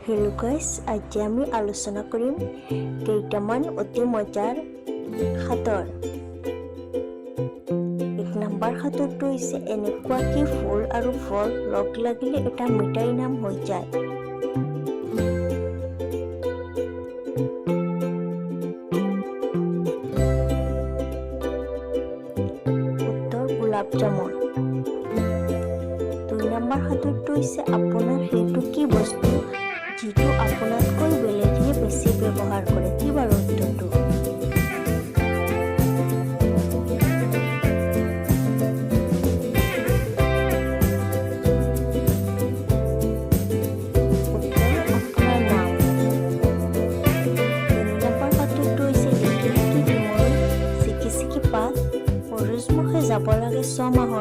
Hello' গাইছ, আজি আমি আলোচনা কৰিম কেইটামান অতি মজাৰ হাতৰ। এক নম্বৰ হাতৰটো হৈছে এনেকুৱা কি ফুল আৰু ফল লগ লাগিলে এটা মিঠাই নাম হৈ যায়। উত্তৰ গোলাপ জামুন। 2 নম্বৰ হাতৰটো হৈছে আপোনাৰ সেইটো কি বস্তু যিটো আপোনাতকৈ বেলেগে বেছি ব্যৱহাৰ কৰে। কি বাৰু উত্তৰটো? আপোনাৰ নাম। 3 নম্বৰ হাতৰটো হৈছে লিকি লিকি শিমলু চিকি চিকি পাত সৰজমুখে যাব লাগে 6 মাহৰ